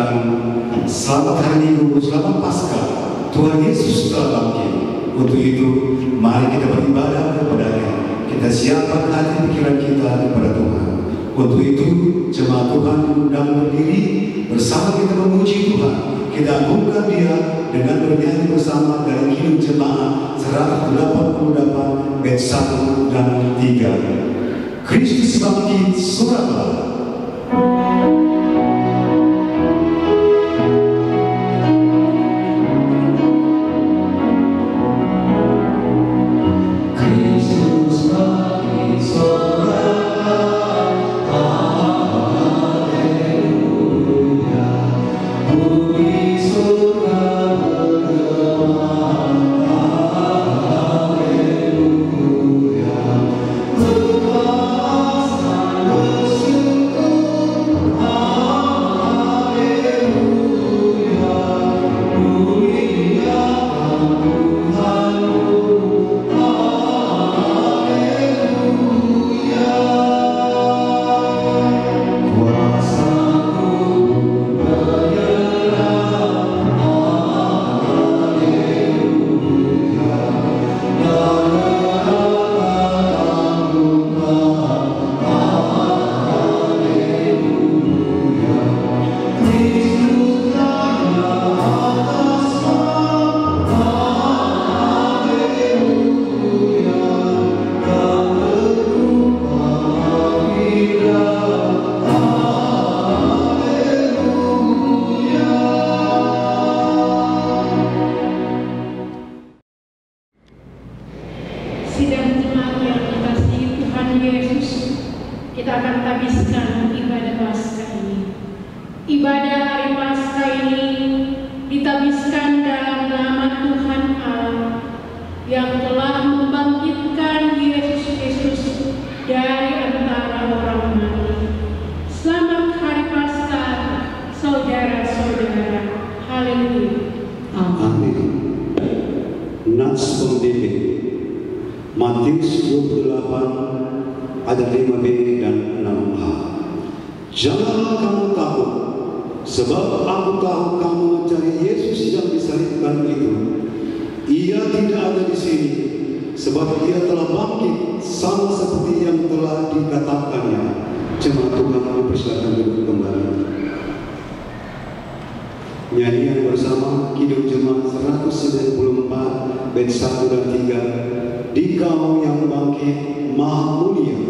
mengucapkan selamat hari Minggu, selamat Paskah, Tuhan Yesus telah bangkit. Untuk itu, mari kita beribadah kepada-Nya. Kita siapkan hati pikiran kita kepada Tuhan. Untuk itu, jemaat Tuhan undang berdiri bersama kita memuji Tuhan. Kita agungkan Dia dengan bernyanyi bersama dari Kidung Jemaat 188 bait 1 dan 3. Kristus bangkit, soralah. Matius 28 ayat 5b dan 6a. Janganlah kamu takut, sebab aku tahu kamu mencari Yesus yang disalibkan itu. Ia tidak ada di sini, sebab ia telah bangkit, sama seperti yang telah dikatakannya. Jemaat Tuhan mempersilakan duduk kembali. Nyanyian bersama Kidung Jemaat 194 bait 1 dan 3. Dikau yang bangkit maha mulia.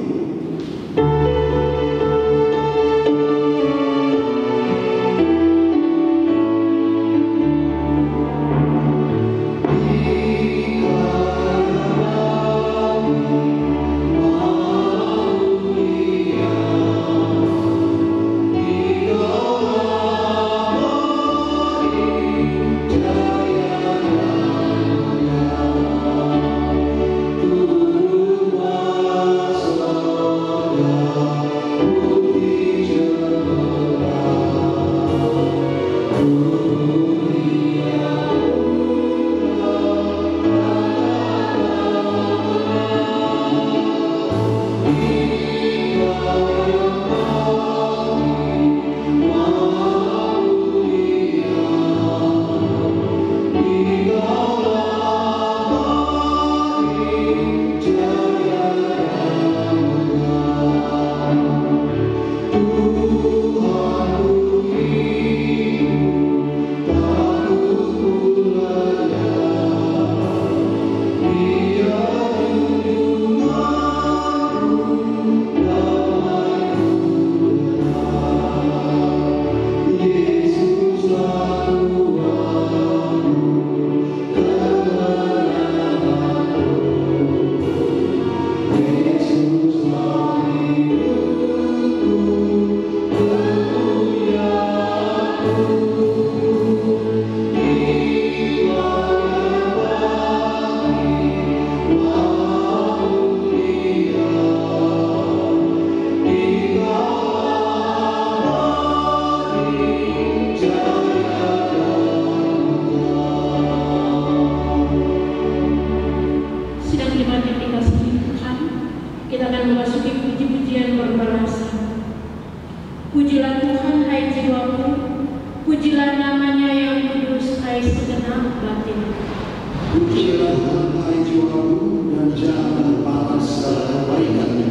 waktu dan jangan melupakan segala kebaikannya.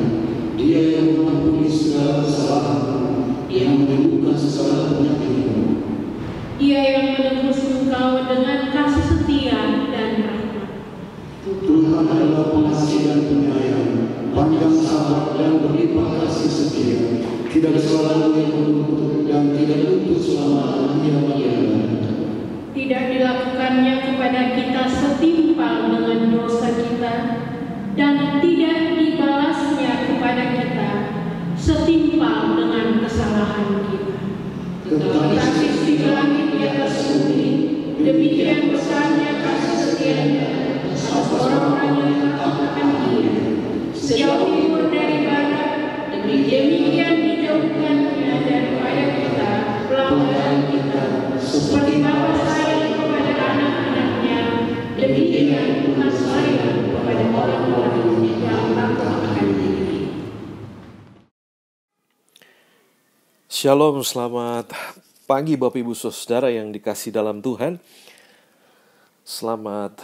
Dia yang mengampuni segala kesalahanmu, yang menyembuhkan segala penyakitmu. Dia yang menebus engkau dengan kasih setia dan rahmat. Tuhan adalah pengasih dan penyayang, panjang sabar dan berlimpah kasih setia, tidak selalu yang menuntut dan tidak luput selama-lamanya. Tidak dilakukannya kepada kita setimpal dengan dosa kita, dan tidak dibalasnya kepada kita setimpal dengan kesalahan kita. Tetapi di langit di atas bumi, demikian besarnya kasih setianya atas orang-orang yang takutkan Dia. Sejauh timur dari barat, demikian dijauhkannya daripada kita pelanggaran kita. Seperti Bapa sayang kepada anak-anaknya, demikian Tuhan sayang kepada orang-orang yang takut akan Dia. Shalom, selamat pagi Bapak Ibu Saudara yang dikasih dalam Tuhan. Selamat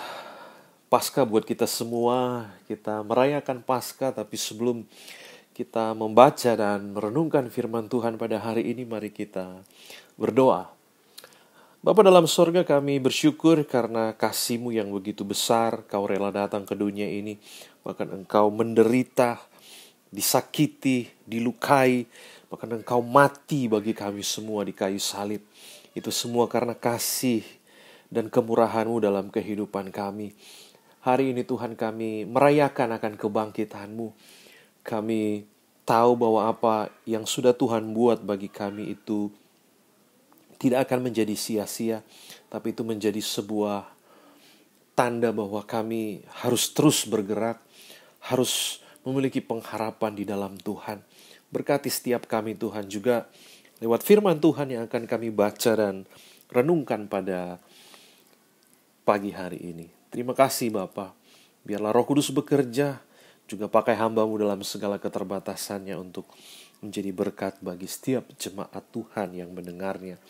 Paskah buat kita semua. Kita merayakan Paskah, tapi sebelum kita membaca dan merenungkan firman Tuhan pada hari ini, mari kita berdoa. Bapa dalam sorga, kami bersyukur karena kasih-Mu yang begitu besar. Kau rela datang ke dunia ini, bahkan Engkau menderita, disakiti, dilukai, bahkan Engkau mati bagi kami semua di kayu salib. Itu semua karena kasih dan kemurahan-Mu dalam kehidupan kami. Hari ini Tuhan, kami merayakan akan kebangkitan-Mu. Kami tahu bahwa apa yang sudah Tuhan buat bagi kami itu tidak akan menjadi sia-sia, tapi itu menjadi sebuah tanda bahwa kami harus terus bergerak, harus memiliki pengharapan di dalam Tuhan. Berkati setiap kami Tuhan juga lewat firman Tuhan yang akan kami baca dan renungkan pada pagi hari ini. Terima kasih Bapa. Biarlah Roh Kudus bekerja, juga pakai hamba-Mu dalam segala keterbatasannya untuk menjadi berkat bagi setiap jemaat Tuhan yang mendengarnya.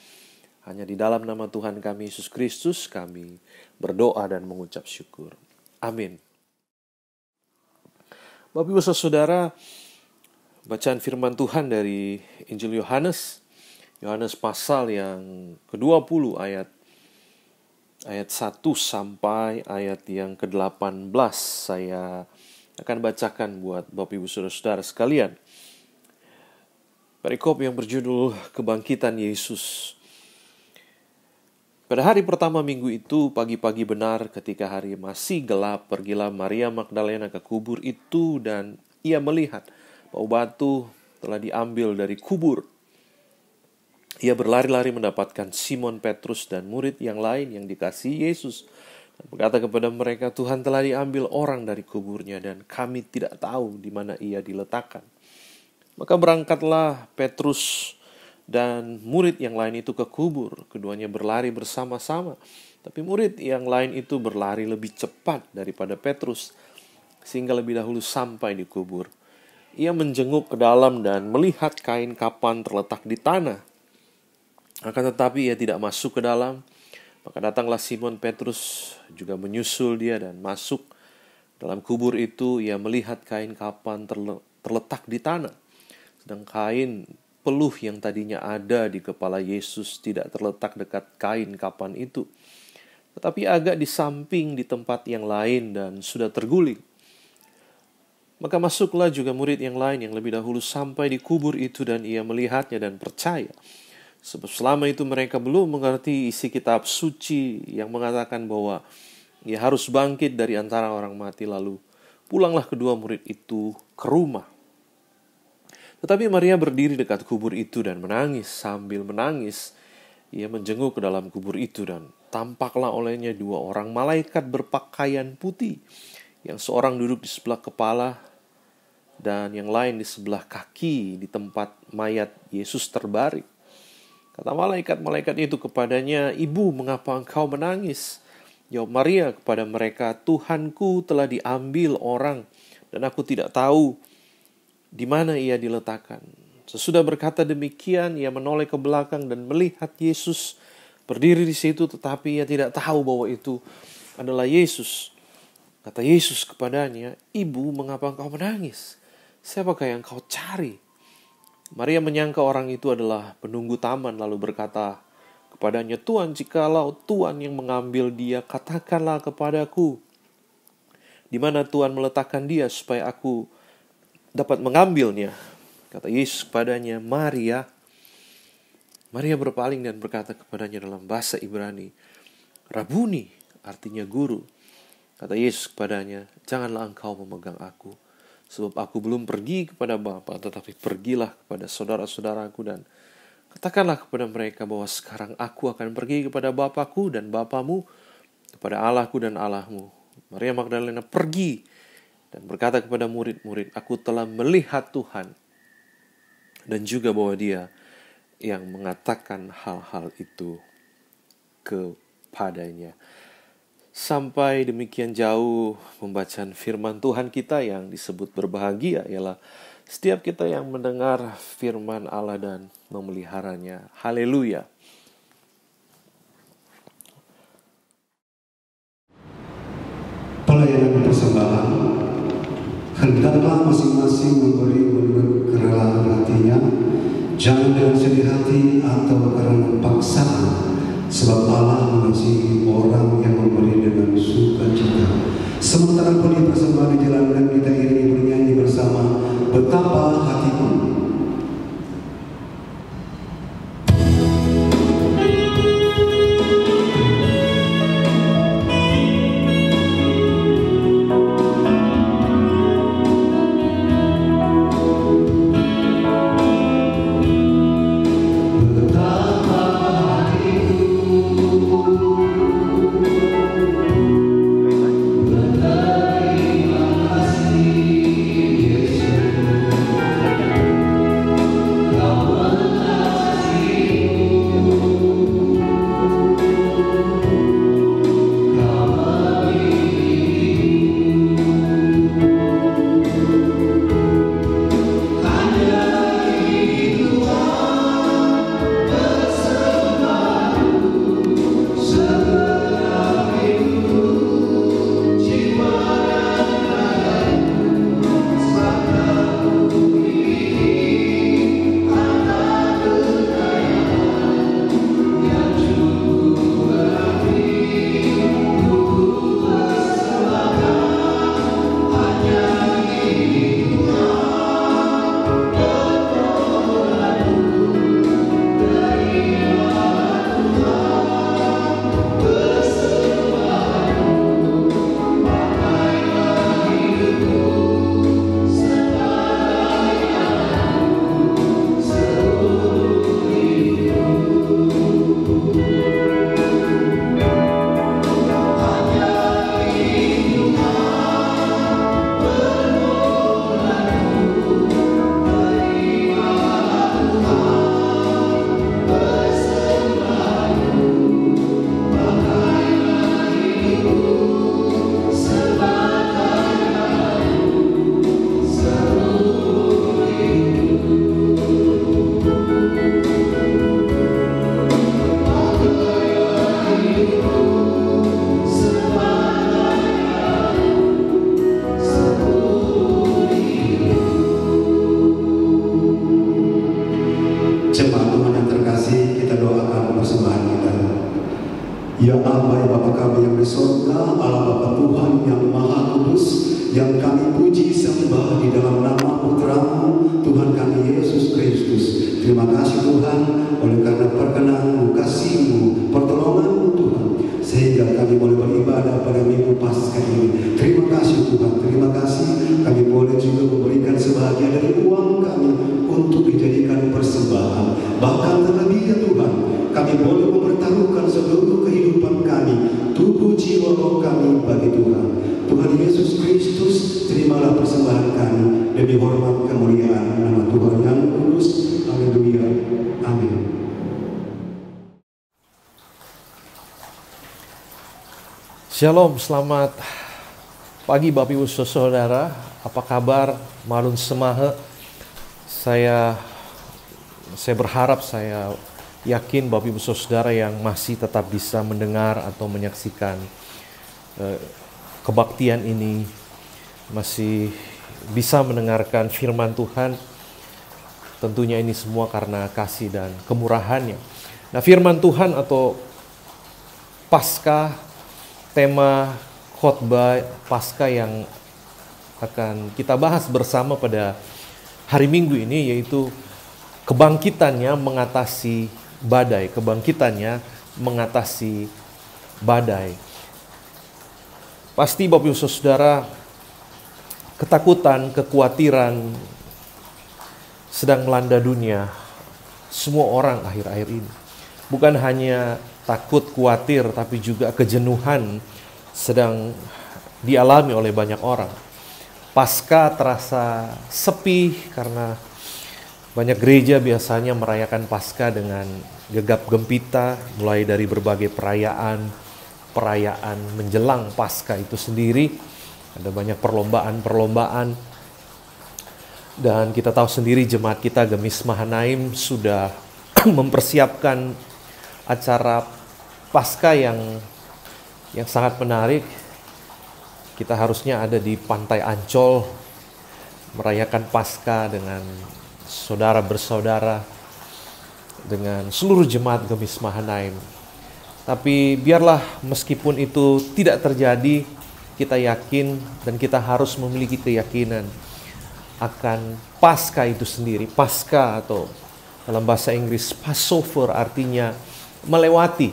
Hanya di dalam nama Tuhan kami Yesus Kristus kami berdoa dan mengucap syukur. Amin. Bapak Ibu Saudara, bacaan firman Tuhan dari Injil Yohanes pasal yang ke-20 ayat 1 sampai ayat yang ke-18. Saya akan bacakan buat Bapak Ibu Saudara sekalian. Perikop yang berjudul Kebangkitan Yesus. Pada hari pertama minggu itu, pagi-pagi benar ketika hari masih gelap, pergilah Maria Magdalena ke kubur itu dan ia melihat bahwa batu telah diambil dari kubur. Ia berlari-lari mendapatkan Simon Petrus dan murid yang lain yang dikasihi Yesus. Dan berkata kepada mereka, Tuhan telah diambil orang dari kuburnya dan kami tidak tahu di mana ia diletakkan. Maka berangkatlah Petrus dan murid yang lain itu ke kubur. Keduanya berlari bersama-sama. Tapi murid yang lain itu berlari lebih cepat daripada Petrus, sehingga lebih dahulu sampai di kubur. Ia menjenguk ke dalam dan melihat kain kapan terletak di tanah. Akan tetapi ia tidak masuk ke dalam. Maka datanglah Simon Petrus juga menyusul dia dan masuk dalam kubur itu. Ia melihat kain kapan terletak di tanah. Sedang kain peluh yang tadinya ada di kepala Yesus tidak terletak dekat kain kapan itu, tetapi agak di samping di tempat yang lain dan sudah terguling. Maka masuklah juga murid yang lain yang lebih dahulu sampai di kubur itu dan ia melihatnya dan percaya. Sebab selama itu mereka belum mengerti isi kitab suci yang mengatakan bahwa ia harus bangkit dari antara orang mati. Lalu pulanglah kedua murid itu ke rumah. Tetapi Maria berdiri dekat kubur itu dan menangis. Sambil menangis, ia menjenguk ke dalam kubur itu dan tampaklah olehnya dua orang malaikat berpakaian putih. Yang seorang duduk di sebelah kepala dan yang lain di sebelah kaki di tempat mayat Yesus terbaring. Kata malaikat-malaikat itu kepadanya, Ibu, mengapa engkau menangis? Jawab Maria kepada mereka, Tuhanku telah diambil orang dan aku tidak tahu di mana ia diletakkan. Sesudah berkata demikian, ia menoleh ke belakang dan melihat Yesus berdiri di situ, tetapi ia tidak tahu bahwa itu adalah Yesus. Kata Yesus kepadanya, "Ibu, mengapa engkau menangis? Siapakah yang kau cari?" Maria menyangka orang itu adalah penunggu taman, lalu berkata kepadanya, "Tuan, jikalau Tuan yang mengambil dia, katakanlah kepadaku di mana Tuan meletakkan dia supaya aku dapat mengambilnya." Kata Yesus kepadanya, "Maria." Maria berpaling dan berkata kepadanya dalam bahasa Ibrani, "Rabuni," artinya guru. Kata Yesus kepadanya, "Janganlah engkau memegang aku, sebab aku belum pergi kepada Bapa, tetapi pergilah kepada saudara-saudaraku dan katakanlah kepada mereka bahwa sekarang aku akan pergi kepada Bapakku dan Bapamu, kepada Allahku dan Allahmu." Maria Magdalena pergi dan berkata kepada murid-murid, "Aku telah melihat Tuhan," dan juga bahwa Dia yang mengatakan hal-hal itu kepadanya. Sampai demikian jauh pembacaan firman Tuhan kita yang disebut berbahagia ialah setiap kita yang mendengar firman Allah dan memeliharanya. Haleluya. Pelayanan persembahan, hendaklah masing-masing memberi menurut kerelaan hatinya, jangan dengan sedih hati atau karena paksaan, sebab Allah mengasihi orang yang memberi dengan sukacita. Sementara pun persembahan dijalankan, kita iringi bernyanyi bersama "Betapa Hatiku". Ya Allah, ya Bapa kami yang di surga, Allah Bapa Tuhan yang Maha Kudus, yang kami puji sembah di dalam nama Putra-Mu, Tuhan kami Yesus Kristus. Terima kasih Tuhan, oleh karena perkenan-Mu, kasih-Mu, pertolongan-Mu Tuhan, sehingga kami boleh beribadah pada Minggu Paskah ini. Terima kasih Tuhan, terima kasih kami boleh juga memberikan sebahagian dari uang kami untuk dijadikan persembahan. Bahkan terlebih ya Tuhan, kami boleh mempertaruhkan seluruh kehidupan kami, tubuh, jiwa, roh kami bagi Tuhan. Tuhan Yesus Kristus, terimalah persembahan kami demi hormat kemuliaan nama Tuhan yang kudus. Haleluya. Amin. Shalom, selamat pagi Bapak Ibu Saudara. Apa kabar? Malun semahe. Saya berharap, saya yakin Bapak Ibu Saudara yang masih tetap bisa mendengar atau menyaksikan kebaktian ini, masih bisa mendengarkan firman Tuhan. Tentunya ini semua karena kasih dan kemurahannya. Nah, firman Tuhan atau Paskah, tema khotbah Paskah yang akan kita bahas bersama pada hari Minggu ini yaitu kebangkitannya mengatasi badai, kebangkitannya mengatasi badai. Pasti Bapak Ibu Saudara, ketakutan, kekhawatiran sedang melanda dunia semua orang akhir-akhir ini. Bukan hanya takut, khawatir, tapi juga kejenuhan sedang dialami oleh banyak orang. Paskah terasa sepi karena banyak gereja biasanya merayakan Paskah dengan gegap gempita, mulai dari berbagai perayaan menjelang Paskah itu sendiri. Ada banyak perlombaan. Dan kita tahu sendiri jemaat kita Gemis Mahanaim sudah mempersiapkan acara Paskah yang sangat menarik. Kita harusnya ada di Pantai Ancol merayakan Paskah dengan saudara bersaudara, dengan seluruh jemaat Gemis Mahanaim. Tapi biarlah meskipun itu tidak terjadi, kita yakin dan kita harus memiliki keyakinan akan Paskah itu sendiri. Paskah atau dalam bahasa Inggris Passover artinya melewati.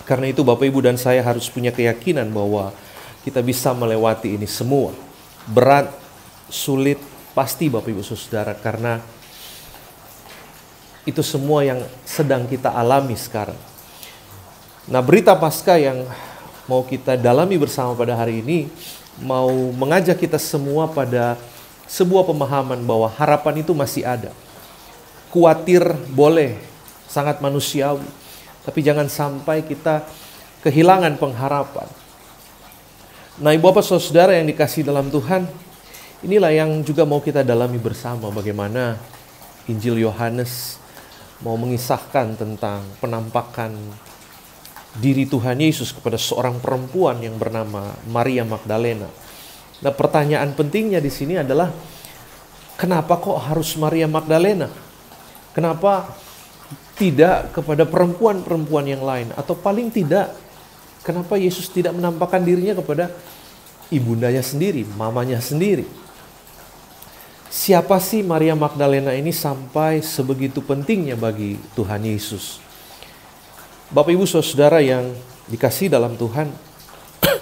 Karena itu Bapak Ibu dan saya harus punya keyakinan bahwa kita bisa melewati ini semua. Berat, sulit, pasti Bapak Ibu Saudara, karena itu semua yang sedang kita alami sekarang. Nah, berita Paskah yang mau kita dalami bersama pada hari ini mau mengajak kita semua pada sebuah pemahaman bahwa harapan itu masih ada. Khawatir boleh, sangat manusiawi, tapi jangan sampai kita kehilangan pengharapan. Nah, Ibu Bapak Saudara yang dikasihi dalam Tuhan, inilah yang juga mau kita dalami bersama, bagaimana Injil Yohanes mau mengisahkan tentang penampakan diri Tuhan Yesus kepada seorang perempuan yang bernama Maria Magdalena. Nah, pertanyaan pentingnya di sini adalah, kenapa kok harus Maria Magdalena? Kenapa tidak kepada perempuan-perempuan yang lain? Atau paling tidak, kenapa Yesus tidak menampakkan dirinya kepada ibundanya sendiri, mamanya sendiri? Siapa sih Maria Magdalena ini sampai sebegitu pentingnya bagi Tuhan Yesus? Bapak Ibu Saudara yang dikasihi dalam Tuhan,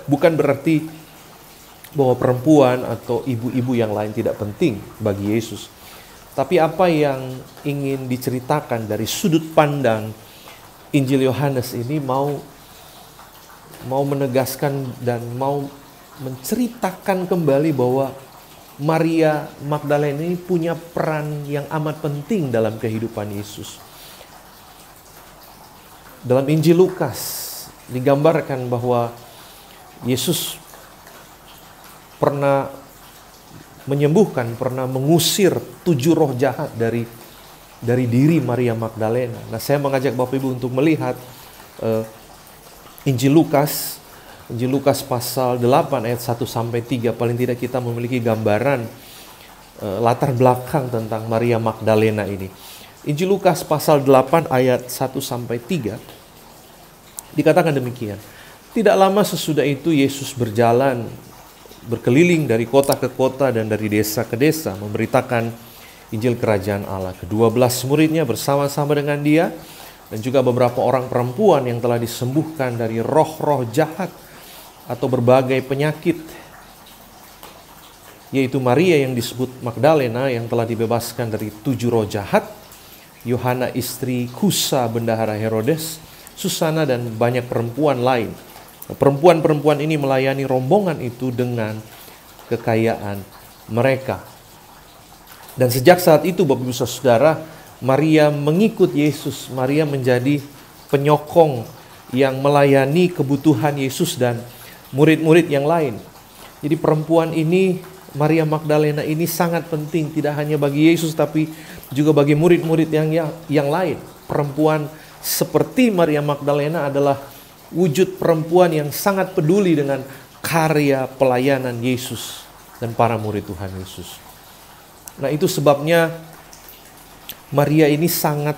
bukan berarti bahwa perempuan atau ibu-ibu yang lain tidak penting bagi Yesus. Tapi apa yang ingin diceritakan dari sudut pandang Injil Yohanes ini mau menegaskan dan mau menceritakan kembali bahwa Maria Magdalena ini punya peran yang amat penting dalam kehidupan Yesus. Dalam Injil Lukas digambarkan bahwa Yesus pernah menyembuhkan, pernah mengusir 7 roh jahat dari diri Maria Magdalena. Nah, saya mengajak Bapak Ibu untuk melihat Injil Lukas pasal 8 ayat 1-3. Paling tidak kita memiliki gambaran latar belakang tentang Maria Magdalena ini. Injil Lukas pasal 8 ayat 1-3 dikatakan demikian. Tidak lama sesudah itu Yesus berkeliling dari kota ke kota dan dari desa ke desa memberitakan Injil Kerajaan Allah. Ke-12 muridnya bersama-sama dengan dia dan juga beberapa orang perempuan yang telah disembuhkan dari roh-roh jahat atau berbagai penyakit, yaitu Maria yang disebut Magdalena yang telah dibebaskan dari 7 roh jahat, Yohana istri Kusa bendahara Herodes, Susana dan banyak perempuan lain. Perempuan-perempuan ini melayani rombongan itu dengan kekayaan mereka. Dan sejak saat itu Bapak Ibu Saudara, Maria mengikut Yesus. Maria menjadi penyokong yang melayani kebutuhan Yesus dan murid-murid yang lain. Jadi perempuan ini, Maria Magdalena ini sangat penting, tidak hanya bagi Yesus tapi juga bagi murid-murid yang lain. Perempuan seperti Maria Magdalena adalah wujud perempuan yang sangat peduli dengan karya pelayanan Yesus dan para murid Tuhan Yesus. Nah, itu sebabnya Maria ini sangat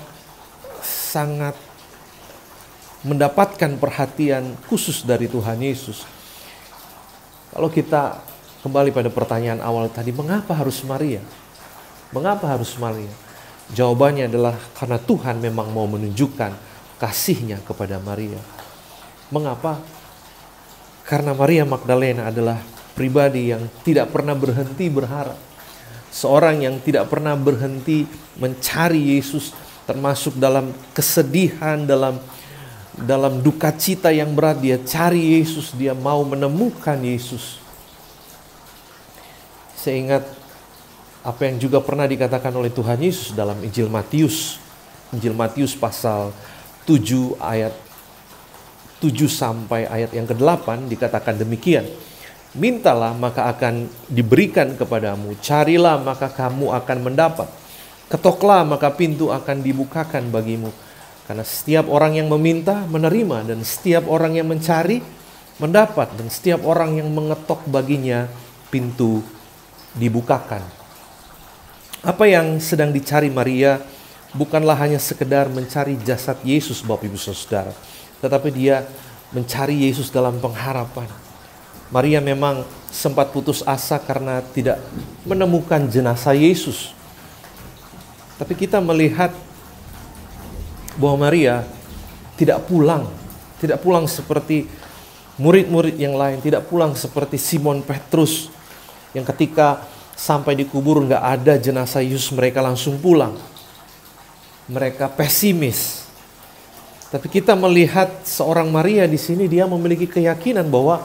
mendapatkan perhatian khusus dari Tuhan Yesus. Kalau kita kembali pada pertanyaan awal tadi, mengapa harus Maria? Mengapa harus Maria? Jawabannya adalah karena Tuhan memang mau menunjukkan kasih-Nya kepada Maria. Mengapa? Karena Maria Magdalena adalah pribadi yang tidak pernah berhenti berharap. Seorang yang tidak pernah berhenti mencari Yesus, termasuk dalam kesedihan, dalam duka cita yang berat, dia cari Yesus, dia mau menemukan Yesus. Saya ingat apa yang juga pernah dikatakan oleh Tuhan Yesus dalam Injil Matius pasal 7 ayat 7 sampai ayat yang ke-8 dikatakan demikian. Mintalah maka akan diberikan kepadamu, carilah maka kamu akan mendapat, ketoklah maka pintu akan dibukakan bagimu. Karena setiap orang yang meminta menerima, dan setiap orang yang mencari mendapat, dan setiap orang yang mengetok baginya pintu dibukakan. Apa yang sedang dicari Maria bukanlah hanya sekedar mencari jasad Yesus, Bapak Ibu Saudara, tetapi dia mencari Yesus dalam pengharapan. Maria memang sempat putus asa karena tidak menemukan jenazah Yesus. Tapi kita melihat bahwa Maria tidak pulang seperti murid-murid yang lain, tidak pulang seperti Simon Petrus yang ketika sampai di kubur nggak ada jenazah Yesus mereka langsung pulang. Mereka pesimis. Tapi kita melihat seorang Maria di sini, dia memiliki keyakinan bahwa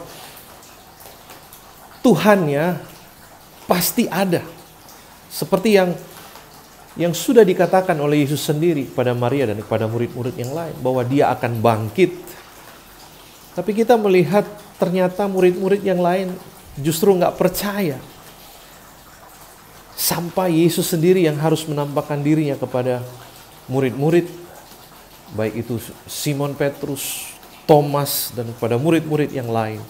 Tuhannya pasti ada. Seperti yang sudah dikatakan oleh Yesus sendiri kepada Maria dan kepada murid-murid yang lain, bahwa dia akan bangkit. Tapi kita melihat ternyata murid-murid yang lain justru nggak percaya. Sampai Yesus sendiri yang harus menampakkan dirinya kepada murid-murid, baik itu Simon Petrus, Thomas, dan kepada murid-murid yang lain.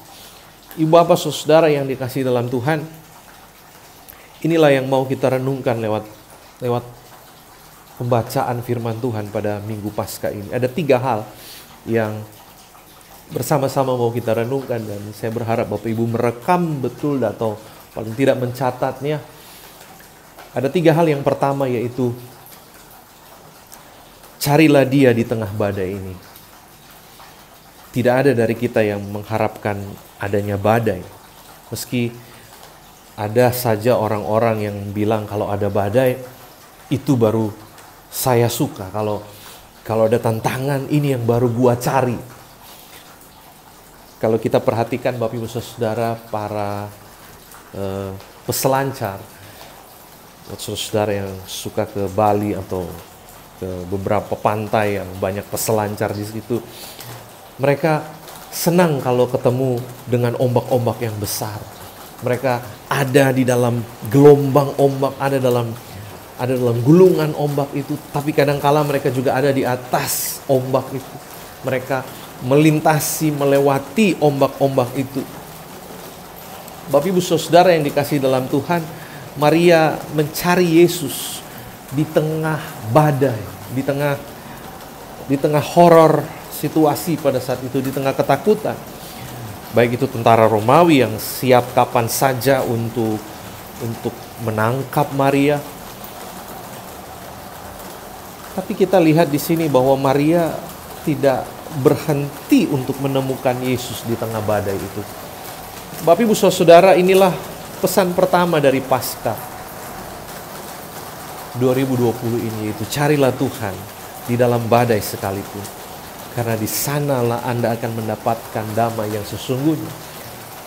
Ibu bapak saudara yang dikasihi dalam Tuhan, inilah yang mau kita renungkan lewat pembacaan firman Tuhan pada Minggu Paskah ini. Ada 3 hal yang bersama-sama mau kita renungkan, dan saya berharap Bapak Ibu merekam betul atau paling tidak mencatatnya. Ada 3 hal. Yang pertama yaitu carilah Dia di tengah badai ini. Tidak ada dari kita yang mengharapkan adanya badai. Meski ada saja orang-orang yang bilang kalau ada badai itu baru saya suka. Kalau ada tantangan ini yang baru gua cari. Kalau kita perhatikan Bapak Ibu Saudara, para peselancar, saudara yang suka ke Bali atau ke beberapa pantai yang banyak peselancar di situ, mereka senang kalau ketemu dengan ombak-ombak yang besar. Mereka ada di dalam gelombang ombak, ada dalam gulungan ombak itu, tapi kadang-kala mereka juga ada di atas ombak itu. Mereka melewati ombak-ombak itu. Bapak Ibu Saudara yang dikasihi dalam Tuhan, Maria mencari Yesus di tengah badai, di tengah horor situasi pada saat itu, di tengah ketakutan. Baik itu tentara Romawi yang siap kapan saja untuk menangkap Maria. Tapi kita lihat di sini bahwa Maria tidak berhenti untuk menemukan Yesus di tengah badai itu. Bapak Ibu Saudara, inilah pesan pertama dari Paskah 2020 ini, yaitu carilah Tuhan di dalam badai sekalipun. Karena di sanalah Anda akan mendapatkan damai yang sesungguhnya.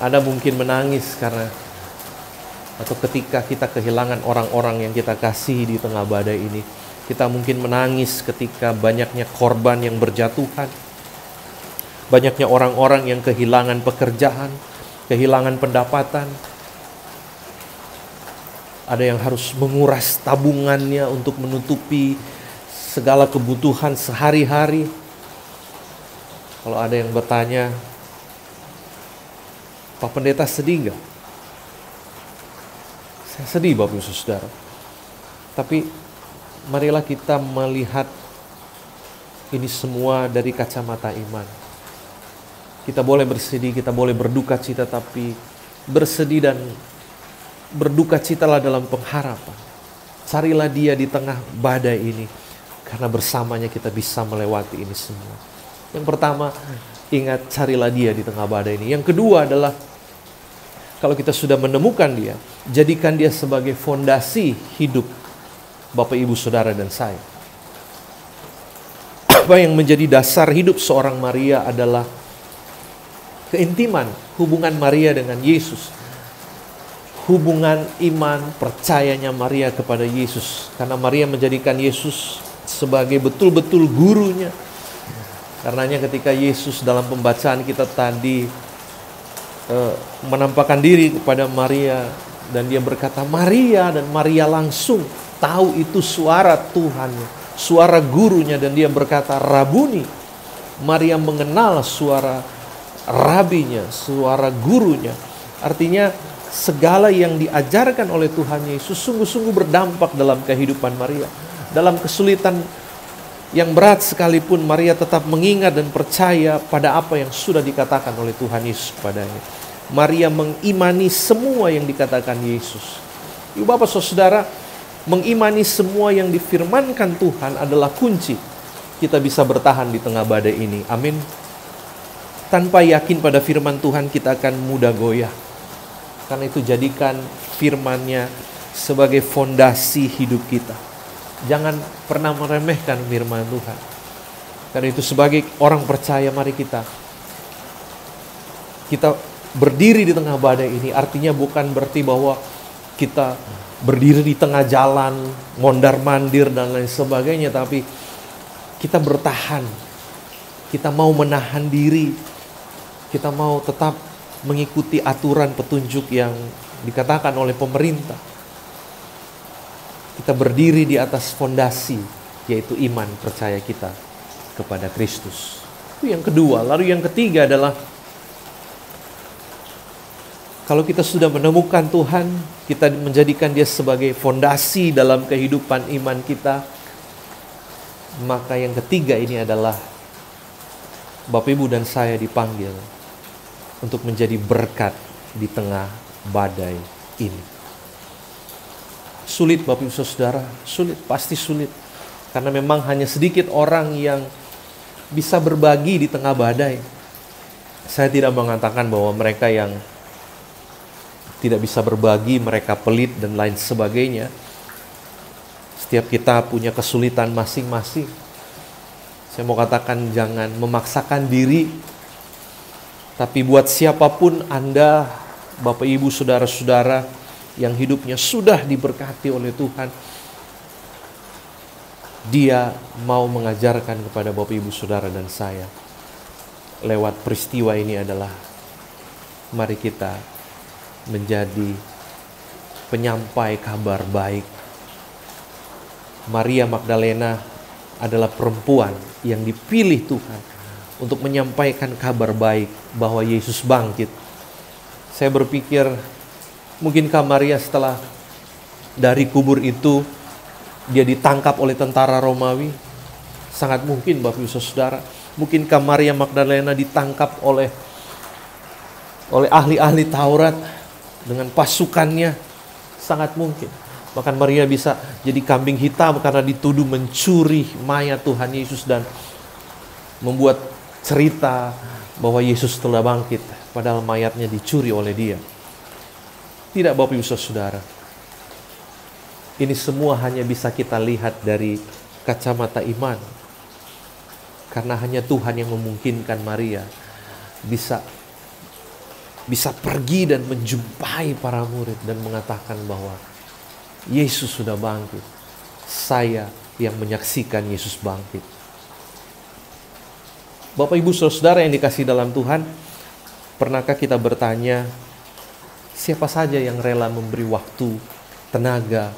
Anda mungkin menangis atau ketika kita kehilangan orang-orang yang kita kasihi di tengah badai ini. Kita mungkin menangis ketika banyaknya korban yang berjatuhan. Banyaknya orang-orang yang kehilangan pekerjaan, kehilangan pendapatan. Ada yang harus menguras tabungannya untuk menutupi segala kebutuhan sehari-hari. Kalau ada yang bertanya, Pak Pendeta sedih nggak? Saya sedih Bapak Ibu Saudara. Tapi marilah kita melihat ini semua dari kacamata iman. Kita boleh bersedih, kita boleh berduka cita, tapi bersedih dan berduka citalah dalam pengharapan. Carilah Dia di tengah badai ini, karena bersamanya kita bisa melewati ini semua. Yang pertama, ingat, carilah Dia di tengah badai ini. Yang kedua adalah, kalau kita sudah menemukan Dia, jadikan Dia sebagai fondasi hidup Bapak, Ibu, Saudara, dan saya. Apa yang menjadi dasar hidup seorang Maria adalah keintiman hubungan Maria dengan Yesus. Hubungan iman percayanya Maria kepada Yesus. Karena Maria menjadikan Yesus sebagai betul-betul gurunya. Karenanya ketika Yesus dalam pembacaan kita tadi menampakkan diri kepada Maria, dan Dia berkata Maria, dan Maria langsung tahu itu suara Tuhannya, suara gurunya, dan Dia berkata Rabuni. Maria mengenal suara rabinya, suara gurunya. Artinya segala yang diajarkan oleh Tuhan Yesus sungguh-sungguh berdampak dalam kehidupan Maria. Dalam kesulitan yang berat sekalipun, Maria tetap mengingat dan percaya pada apa yang sudah dikatakan oleh Tuhan Yesus kepadanya. Maria mengimani semua yang dikatakan Yesus. Ibu bapak saudara, mengimani semua yang difirmankan Tuhan adalah kunci kita bisa bertahan di tengah badai ini. Amin. Tanpa yakin pada firman Tuhan, kita akan mudah goyah. Karena itu jadikan firman-Nya sebagai fondasi hidup kita. Jangan pernah meremehkan firman Tuhan. Karena itu sebagai orang percaya, mari kita berdiri di tengah badai ini. Artinya bukan berarti bahwa kita berdiri di tengah jalan, mondar-mandir dan lain sebagainya. Tapi kita bertahan. Kita mau menahan diri. Kita mau tetap mengikuti aturan petunjuk yang dikatakan oleh pemerintah. Kita berdiri di atas fondasi, yaitu iman percaya kita kepada Kristus. Itu yang kedua. Lalu yang ketiga adalah, kalau kita sudah menemukan Tuhan, kita menjadikan Dia sebagai fondasi dalam kehidupan iman kita, maka yang ketiga ini adalah Bapak, Ibu, dan saya dipanggil untuk menjadi berkat di tengah badai ini. Sulit Bapak, Ibu, Saudara, sulit, pasti sulit. Karena memang hanya sedikit orang yang bisa berbagi di tengah badai. Saya tidak mengatakan bahwa mereka yang tidak bisa berbagi, mereka pelit dan lain sebagainya. Setiap kita punya kesulitan masing-masing. Saya mau katakan jangan memaksakan diri. Tapi buat siapapun Anda, Bapak, Ibu, Saudara-saudara yang hidupnya sudah diberkati oleh Tuhan, Dia mau mengajarkan kepada Bapak, Ibu, Saudara, dan saya lewat peristiwa ini adalah, mari kita menjadi penyampai kabar baik. Maria Magdalena adalah perempuan yang dipilih Tuhan untuk menyampaikan kabar baik bahwa Yesus bangkit. Saya berpikir, mungkinkah Maria setelah dari kubur itu dia ditangkap oleh tentara Romawi? Sangat mungkin Bapak, Ibu, Saudara. Mungkinkah Maria Magdalena ditangkap oleh ahli-ahli Taurat dengan pasukannya? Sangat mungkin. Bahkan Maria bisa jadi kambing hitam karena dituduh mencuri mayat Tuhan Yesus dan membuat cerita bahwa Yesus telah bangkit, padahal mayatnya dicuri oleh dia. Tidak Bapak, Ibu, Saudara. Ini semua hanya bisa kita lihat dari kacamata iman. Karena hanya Tuhan yang memungkinkan Maria bisa pergi dan menjumpai para murid dan mengatakan bahwa Yesus sudah bangkit. Saya yang menyaksikan Yesus bangkit. Bapak, Ibu, Saudara yang dikasihi dalam Tuhan, pernahkah kita bertanya, siapa saja yang rela memberi waktu, tenaga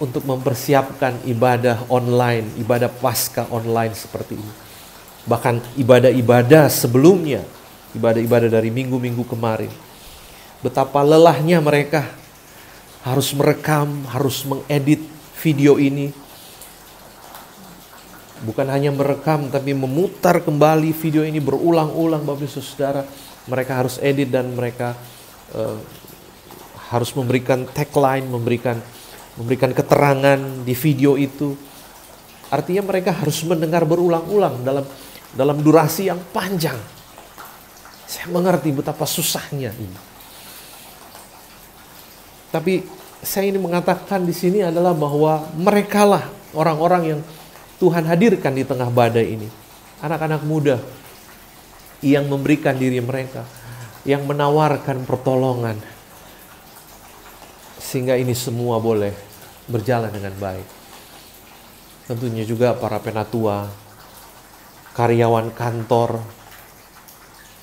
untuk mempersiapkan ibadah online, ibadah Paskah online seperti ini? Bahkan ibadah-ibadah sebelumnya ibadah-ibadah dari minggu-minggu kemarin. Betapa lelahnya mereka harus merekam, harus mengedit video ini. Bukan hanya merekam, tapi memutar kembali video ini berulang-ulang, Bapak Ibu Saudara. Mereka harus edit dan mereka harus memberikan tagline, memberikan keterangan di video itu. Artinya mereka harus mendengar berulang-ulang dalam durasi yang panjang. Saya mengerti betapa susahnya ini. Tapi saya ini mengatakan di sini adalah bahwa merekalah orang-orang yang Tuhan hadirkan di tengah badai ini. Anak-anak muda yang memberikan diri mereka, yang menawarkan pertolongan. Sehingga ini semua boleh berjalan dengan baik. Tentunya juga para penatua, karyawan kantor,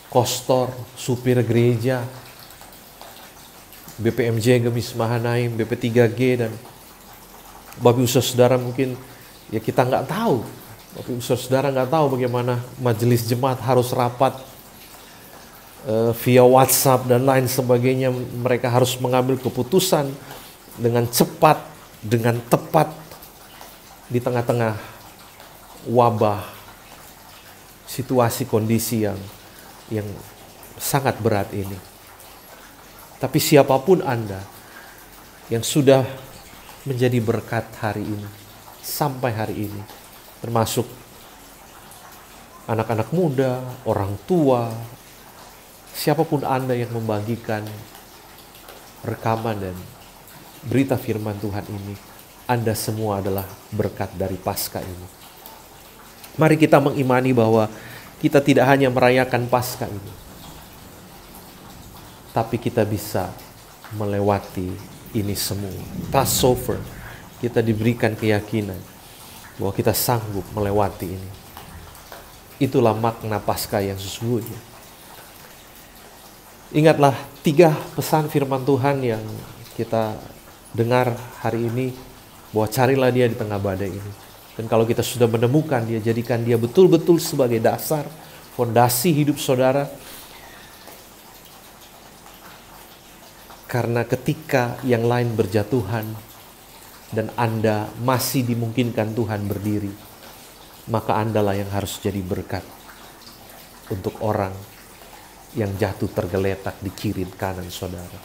kostor, supir gereja, BPMJ Gemis Mahanaim, BP3G, dan Bapak Ibu Saudara mungkin ya kita nggak tahu. Bapak Ibu Saudara nggak tahu bagaimana majelis jemaat harus rapat via WhatsApp dan lain sebagainya. Mereka harus mengambil keputusan dengan cepat, dengan tepat di tengah-tengah wabah, situasi kondisi yang sangat berat ini. Tapi siapapun Anda yang sudah menjadi berkat hari ini, sampai hari ini, termasuk anak-anak muda, orang tua, siapapun Anda yang membagikan rekaman dan berita firman Tuhan ini, Anda semua adalah berkat dari Paskah ini. Mari kita mengimani bahwa kita tidak hanya merayakan Paskah ini, tapi kita bisa melewati ini semua. Passover, kita diberikan keyakinan bahwa kita sanggup melewati ini. Itulah makna Paskah yang sesungguhnya. Ingatlah 3 pesan firman Tuhan yang kita dengar hari ini, bahwa carilah Dia di tengah badai ini. Dan kalau kita sudah menemukan Dia, jadikan Dia betul-betul sebagai dasar, fondasi hidup saudara. Karena ketika yang lain berjatuhan dan Anda masih dimungkinkan Tuhan berdiri, maka Andalah yang harus jadi berkat untuk orang yang jatuh tergeletak di kiri kanan saudara.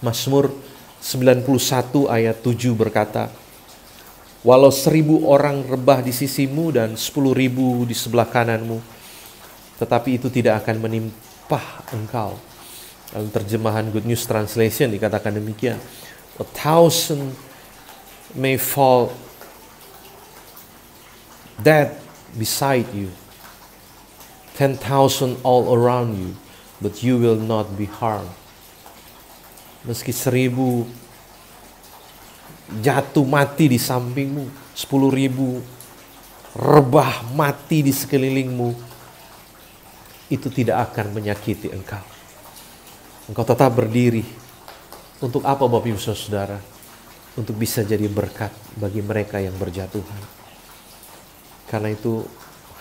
Mazmur 91 ayat 7 berkata, walau 1000 orang rebah di sisimu dan 10.000 di sebelah kananmu, tetapi itu tidak akan menimpa engkau. Dalam terjemahan Good News Translation dikatakan demikian, 1,000 may fall dead beside you, 10,000 all around you, but you will not be harmed. Meski 1000 jatuh mati di sampingmu, 10.000 rebah mati di sekelilingmu, itu tidak akan menyakiti engkau. Engkau tetap berdiri. Untuk apa Bapak Ibu Saudara? Untuk bisa jadi berkat bagi mereka yang berjatuhan. Karena itu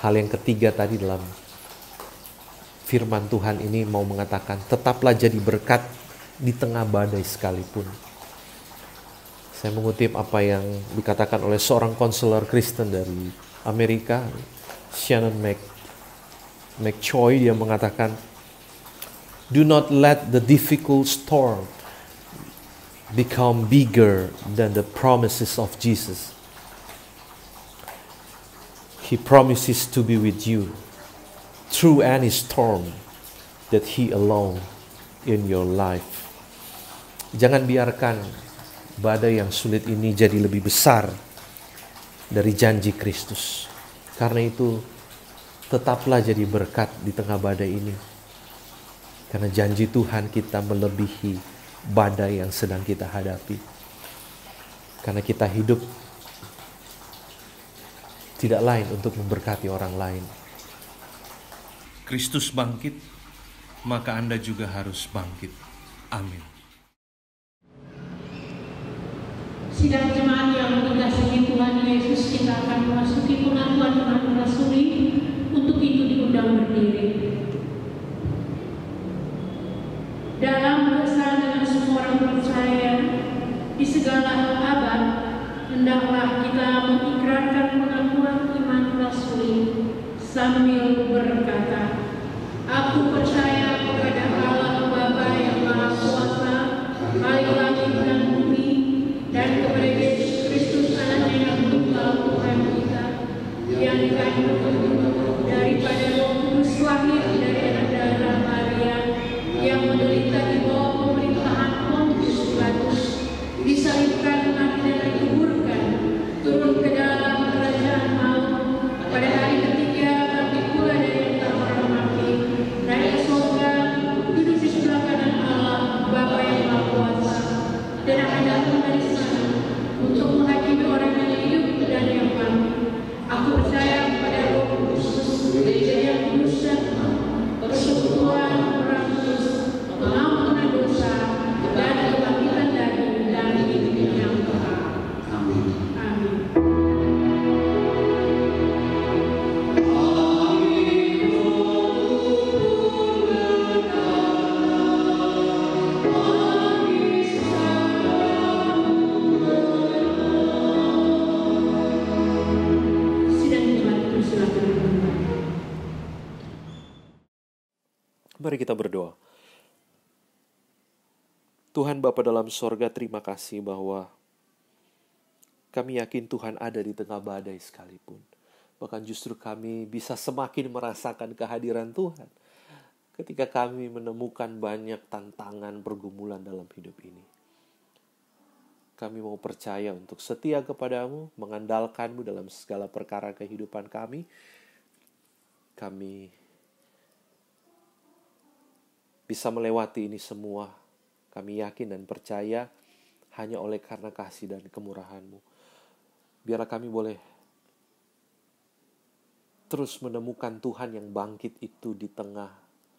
hal yang ketiga tadi dalam firman Tuhan ini mau mengatakan, tetaplah jadi berkat di tengah badai sekalipun. Saya mengutip apa yang dikatakan oleh seorang konselor Kristen dari Amerika, Shannon McCoy. Dia mengatakan, do not let the difficult storm become bigger than the promises of Jesus. He promises to be with you through any storm that He alone in your life. Jangan biarkan badai yang sulit ini jadi lebih besar dari janji Kristus. Karena itu, tetaplah jadi berkat di tengah badai ini. Karena janji Tuhan kita melebihi badai yang sedang kita hadapi. Karena kita hidup tidak lain untuk memberkati orang lain. Kristus bangkit, maka Anda juga harus bangkit. Amin. Sidang jemaat yang mengasihi Tuhan Yesus, kita akan memasuki pengakuan iman rasuli. Untuk itu diundang berdiri. segala abad, hendaklah kita mengikrarkan pengakuan iman rasuli sambil berkata, Aku percaya kepada Allah Bapa yang Maha Kuasa, Khalik langit dan bumi, dan kepada Yesus Kristus Anaknya yang tunggal Tuhan kita, yang dikandung daripada Roh Kudus, lahir dari anak darah Maria, yang menderita di bawah pemerintahan Pontius Pilatus, disalibkan, mati dan dikuburkan, turun ke dalam kerajaan maut, pada hari ketiga bangkit pula dari antara orang mati, naik ke surga, duduk di sebelah kanan Allah Bapa yang Maha Kuasa, dan akan datang dari sana untuk menghakimi orang yang hidup dan yang mati. Aku percaya kepada Roh Kudus, gereja yang kudus dan persekutuan orang kudus, pengampunan dosa, dan kebangkitan dari hidup yang kekal. Amin. Amin. Sidang jemaat persilakan berdoa. Mari kita berdoa. Tuhan Bapa dalam sorga, terima kasih bahwa kami yakin Tuhan ada di tengah badai sekalipun. Bahkan justru kami bisa semakin merasakan kehadiran Tuhan ketika kami menemukan banyak tantangan pergumulan dalam hidup ini. Kami mau percaya untuk setia kepadamu, mengandalkanmu dalam segala perkara kehidupan kami. Kami bisa melewati ini semua. Kami yakin dan percaya hanya oleh karena kasih dan kemurahan-Mu. Biarlah kami boleh terus menemukan Tuhan yang bangkit itu di tengah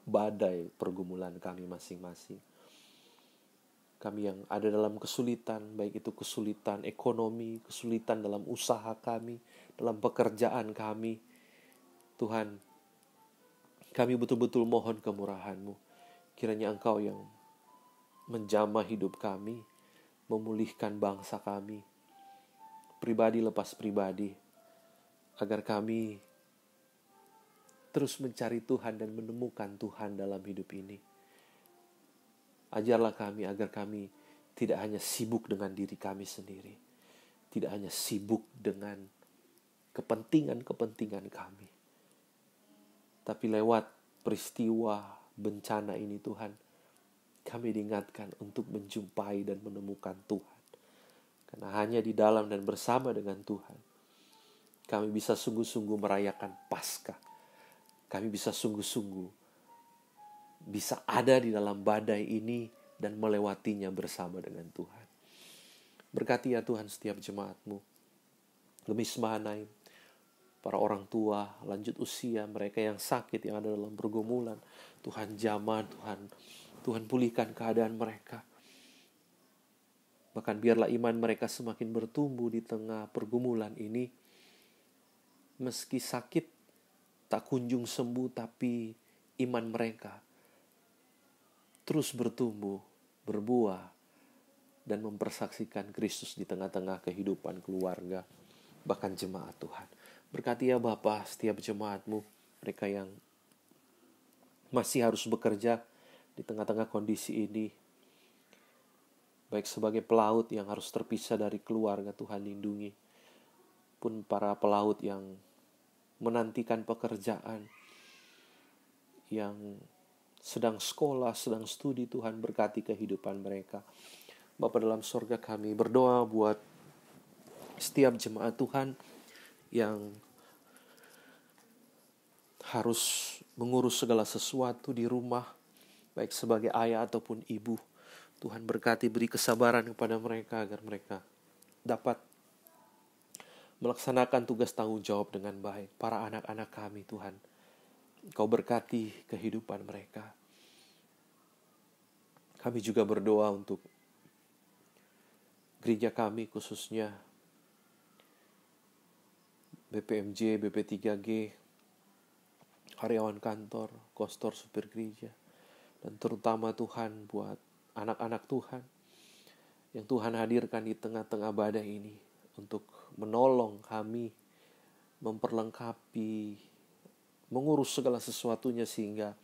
badai pergumulan kami masing-masing. Kami yang ada dalam kesulitan, baik itu kesulitan ekonomi, kesulitan dalam usaha kami, dalam pekerjaan kami. Tuhan, kami betul-betul mohon kemurahan-Mu. Kiranya Engkau yang menjamah hidup kami, memulihkan bangsa kami, pribadi lepas pribadi, agar kami terus mencari Tuhan dan menemukan Tuhan dalam hidup ini. Ajarlah kami agar kami tidak hanya sibuk dengan diri kami sendiri, tidak hanya sibuk dengan kepentingan-kepentingan kami, tapi lewat peristiwa bencana ini Tuhan, kami diingatkan untuk menjumpai dan menemukan Tuhan. Karena hanya di dalam dan bersama dengan Tuhan, kami bisa sungguh-sungguh merayakan Paskah. Kami bisa sungguh-sungguh bisa ada di dalam badai ini dan melewatinya bersama dengan Tuhan. Berkati ya Tuhan setiap jemaat-Mu. Gemis Mahanaim, para orang tua, lanjut usia, mereka yang sakit, yang ada dalam pergumulan. Tuhan jamah, Tuhan pulihkan keadaan mereka. Bahkan biarlah iman mereka semakin bertumbuh di tengah pergumulan ini. Meski sakit tak kunjung sembuh, tapi iman mereka terus bertumbuh, berbuah, dan mempersaksikan Kristus di tengah-tengah kehidupan keluarga, bahkan jemaat Tuhan. Berkati ya Bapa setiap jemaat-Mu, mereka yang masih harus bekerja di tengah-tengah kondisi ini, baik sebagai pelaut yang harus terpisah dari keluarga, Tuhan lindungi, pun para pelaut yang menantikan pekerjaan, yang sedang sekolah, sedang studi, Tuhan berkati kehidupan mereka. Bapa dalam sorga, kami berdoa buat setiap jemaat Tuhan yang harus mengurus segala sesuatu di rumah, baik sebagai ayah ataupun ibu. Tuhan berkati, beri kesabaran kepada mereka agar mereka dapat melaksanakan tugas tanggung jawab dengan baik. Para anak-anak kami Tuhan, Kau berkati kehidupan mereka. Kami juga berdoa untuk gereja kami, khususnya BPMJ, BP3G, karyawan kantor, kostor, supir gereja, dan terutama Tuhan buat anak-anak Tuhan yang Tuhan hadirkan di tengah-tengah badai ini untuk menolong kami, memperlengkapi, mengurus segala sesuatunya sehingga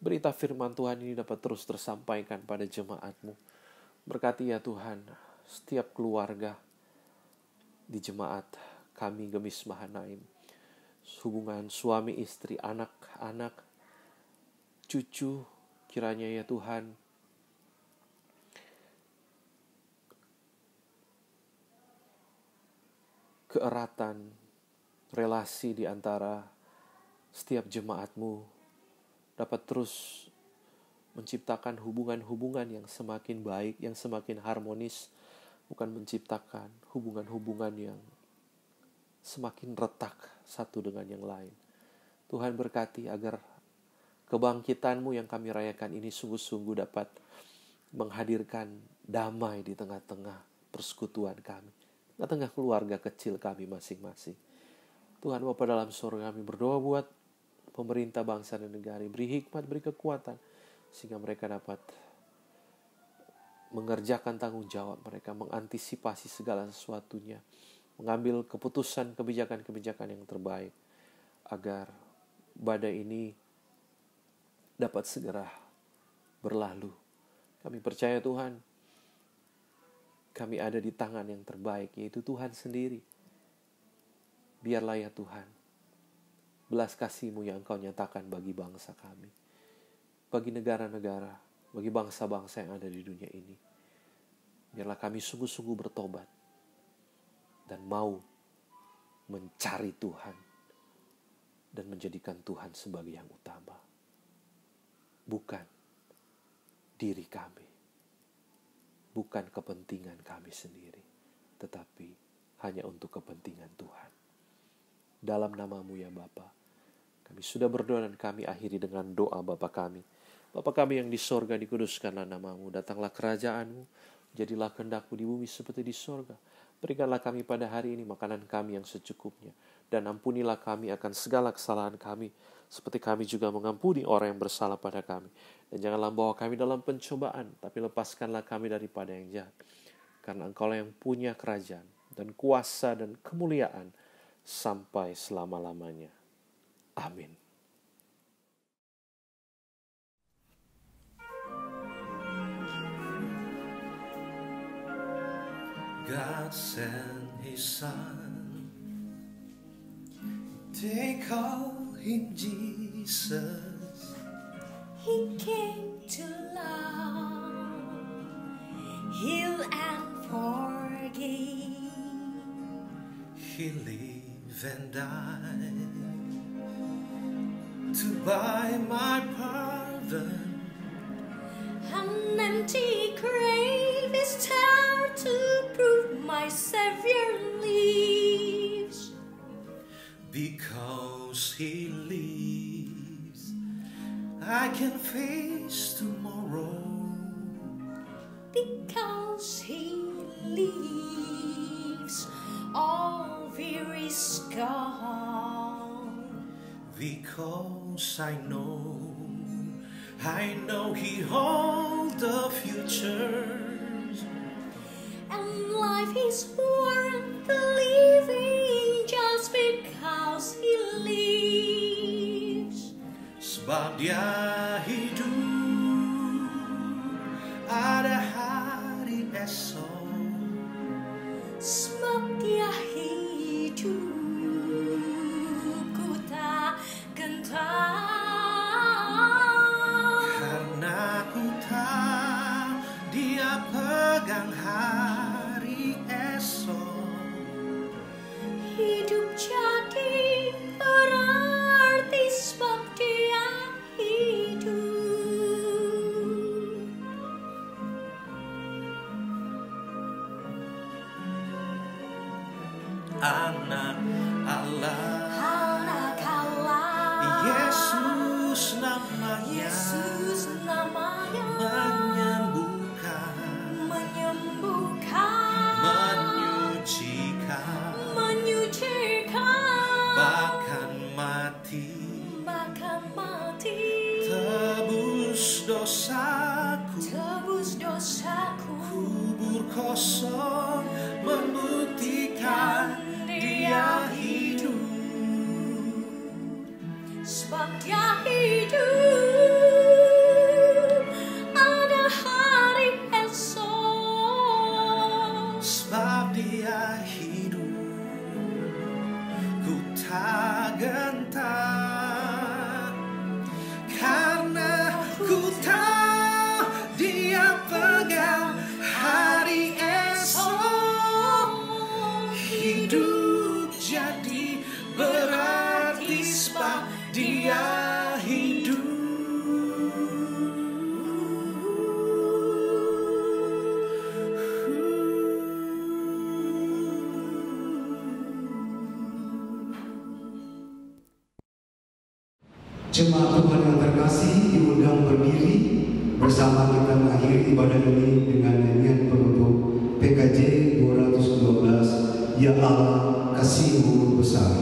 berita firman Tuhan ini dapat terus tersampaikan pada jemaat-Mu. Berkati ya Tuhan setiap keluarga di jemaat kami Gemis Mahanaim, hubungan suami istri, anak-anak, cucu, kiranya ya Tuhan keeratan relasi di antara setiap jemaat-Mu dapat terus menciptakan hubungan-hubungan yang semakin baik, yang semakin harmonis, bukan menciptakan hubungan-hubungan yang semakin retak satu dengan yang lain. Tuhan berkati agar kebangkitan-Mu yang kami rayakan ini sungguh-sungguh dapat menghadirkan damai di tengah-tengah persekutuan kami, tengah-tengah keluarga kecil kami masing-masing. Tuhan Bapa dalam surga, kami berdoa buat pemerintah bangsa dan negara, beri hikmat, beri kekuatan, sehingga mereka dapat mengerjakan tanggung jawab mereka, mengantisipasi segala sesuatunya, mengambil keputusan kebijakan-kebijakan yang terbaik, agar badai ini dapat segera berlalu. Kami percaya Tuhan, kami ada di tangan yang terbaik, yaitu Tuhan sendiri. Biarlah ya Tuhan, belas kasih-Mu yang Engkau nyatakan bagi bangsa kami, bagi negara-negara, bagi bangsa-bangsa yang ada di dunia ini. Biarlah kami sungguh-sungguh bertobat dan mau mencari Tuhan dan menjadikan Tuhan sebagai yang utama, bukan diri kami, bukan kepentingan kami sendiri, tetapi hanya untuk kepentingan Tuhan. Dalam nama-Mu ya Bapa, kami sudah berdoa dan kami akhiri dengan doa Bapa kami. Bapa kami yang di sorga, dikuduskanlah nama-Mu, datanglah kerajaan-Mu, jadilah kehendak-Mu di bumi seperti di sorga. Berikanlah kami pada hari ini makanan kami yang secukupnya, dan ampunilah kami akan segala kesalahan kami, seperti kami juga mengampuni orang yang bersalah pada kami. Dan janganlah bawa kami dalam pencobaan, tapi lepaskanlah kami daripada yang jahat. Karena Engkaulah yang punya kerajaan dan kuasa dan kemuliaan sampai selama-lamanya. Amin. God sent His Son, they call Him Jesus. He came to love, heal and forgive. He lived and died to buy my pardon. An empty grave is there to prove my Savior lives. Because He lives, I can face tomorrow. Because He lives, all fear is gone. Because I know He holds the futures. And life is worth living just because He lives. Sebab Dia hidup, ada hari esok. Sebab Dia hidup, ku tak gentar. Karena ku tahu Dia pegang hari esok. Hidup jadi berarti sebab Dia hidup. Anak Allah, Anak Allah, Yesus namanya, Yesus namanya, menyembuhkan, menyucikan, bahkan mati, tebus dosaku, tebus dosaku, kubur kosong membuktikan Dia hidup. Sebab Dia hidup, ada hari esok. Sebab Dia hidup, ku tak gentar, karena ku tahu Dia pegang hari esok. Hidup jadi berarti sebab Dia hidup. Jemaat Tuhan yang terkasih diundang berdiri bersama kita mengakhiri ibadah ini dengan nyanyian penutup PKJ 212, Ya Allah kasih-Mu besar.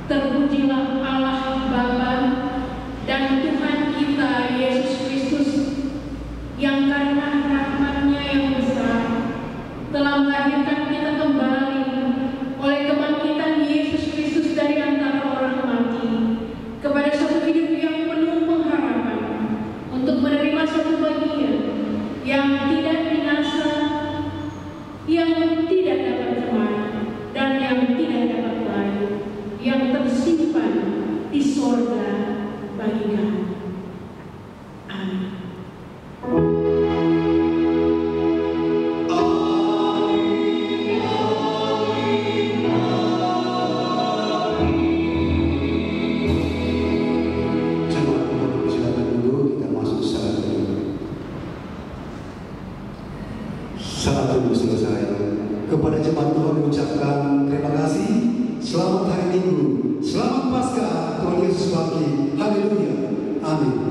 Terpujilah Allah Bapa dan Tuhan kita Yesus Kristus, yang karena rahmat-Nya yang besar telah melahirkan kita kembali oleh kebangkitan Yesus Kristus dari antara orang mati kepada suatu hidup yang penuh pengharapan untuk menerima suatu bagian yang tidak binasa, yang tidak dapat kemana, dan yang tidak dapat layu, yang tersimpan di sorga bagi kami. Amin. Saat itu selesai. Kepada jemaat Tuhan mengucapkan terima kasih. Selamat hari Minggu. Selamat Paskah. Tuhan Yesus bangkit. Haleluya. Amin.